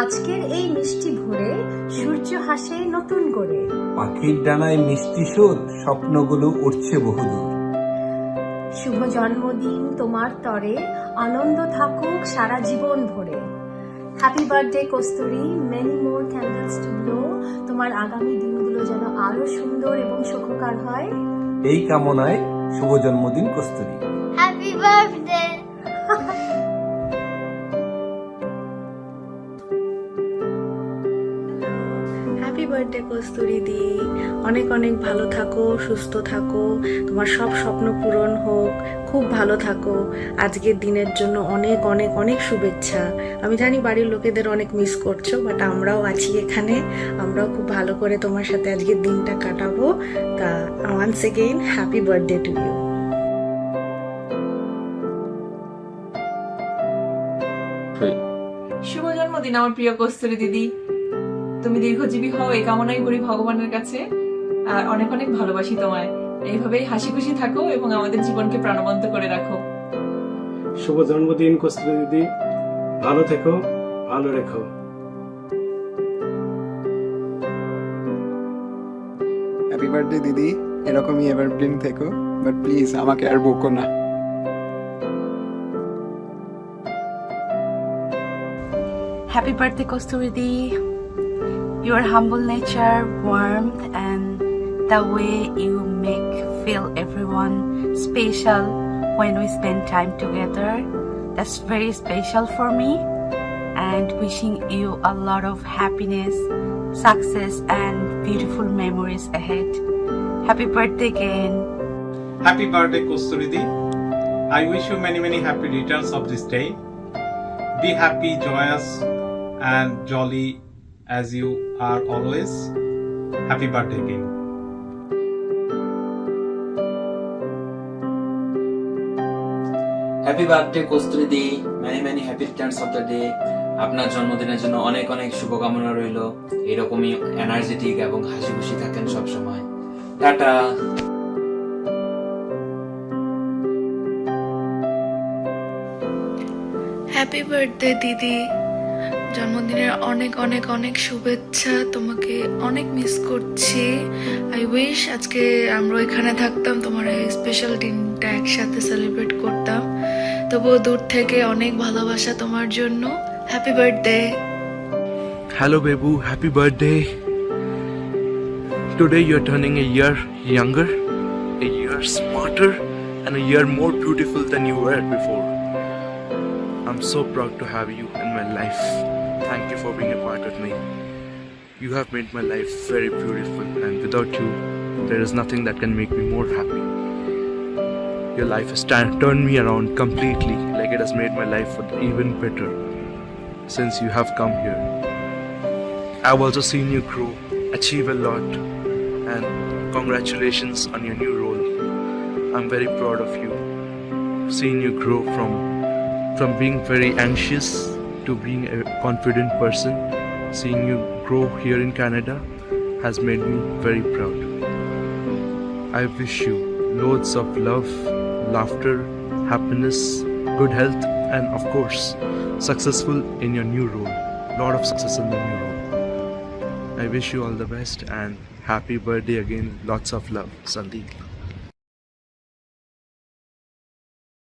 আজকের এই মিষ্টি ভোরে সূর্য হাসে নতুন করে, পাখির ডানায় মিষ্টি সুর, স্বপ্নগুলো উঠছে বহুদূর। শুভ জন্মদিন তোমার তরে, আনন্দ থাকুক সারা জীবন ভরে। Happy birthday Kasturi, many more candles to blow. তোমার আগামী দিনগুলো যেন আরো সুন্দর এবং সুখকর হয়। এই কামনায় শুভ জন্মদিন Kasturi. Happy birthday. Happy birthday Kasturi দি, অনেক অনেক ভালো থাকো, সুস্থ থাকো, তোমার সব স্বপ্ন পূরণ হোক, খুব ভালো থাকো। আজকের দিনের জন্য অনেক অনেক অনেক শুভেচ্ছা। আমি জানি বাড়ির লোকেদের অনেক মিস করছো, বাট আমরাও আছি এখানে, আমরাও খুব ভালো করে তোমার সাথে আজকের দিনটা কাটাবো। তা once again happy birthday to you. শুভ জন্মদিন আমার প্রিয় কস্তুরী দিদি, তুমি দীর্ঘজীবী হও এই কামনাই করি ভগবানের কাছে। আর অনেক অনেক ভালোবাসি তোমায়। এইভাবেই হাসি খুশি থাকো এবং আমাদের জীবনকে প্রাণবন্ত করে রাখো। শুভ জন্মদিন কস্তুরী দিদি, ভালো থেকো, ভালো রেখো। হ্যাপি বার্থডে দিদি, এরকমই এভারগ্রিন থেকো, বাট প্লিজ আমাকে আর বকো না। Happy birthday, Kosturidi. Your humble nature, warmth, and the way you make feel everyone special when we spend time together. That's very special for me. And wishing you a lot of happiness, success, and beautiful memories ahead. Happy birthday again. Happy birthday, Kosturidi. I wish you many, many happy returns of this day. Be happy, joyous, and jolly as you are always. Happy birthday again. Happy birthday Kasturi, many many happy Returns of the day. আপনার জন্মদিনের জন্য অনেক অনেক শুভকামনা রইল। এরকমই energetic এবং হাসি খুশি থাকেন সবসময়। টাটা। হ্যাপি বার্থডে দিদি, জন্মদিনের অনেক অনেক অনেক শুভেচ্ছা। তোমাকে অনেক মিস করছি। আই উইশ আজকে আমরা এখানে থাকতাম, তোমার এই স্পেশাল দিনটা একসাথে সেলিব্রেট করতাম। তবুও দূর থেকে অনেক ভালোবাসা তোমার জন্য। Happy birthday. Hello Bebu, happy birthday. Today you're turning a year younger, a year smarter, and a year more beautiful than you were before. I'm so proud to have you in my life. Thank you for being a part of me. You have made my life very beautiful, and without you, there is nothing that can make me more happy. Your life has turned me around completely, like it has made my life even better since you have come here. I've also seen you grow, achieve a lot, and congratulations on your new role. I'm very proud of you. Seeing you grow from being very anxious to being a confident person, seeing you grow here in Canada has made me very proud. I wish you loads of love, laughter, happiness, good health, and of course, successful in your new role. Lot of success in the new role. I wish you all the best and happy birthday again. Lots of love, Sandeep.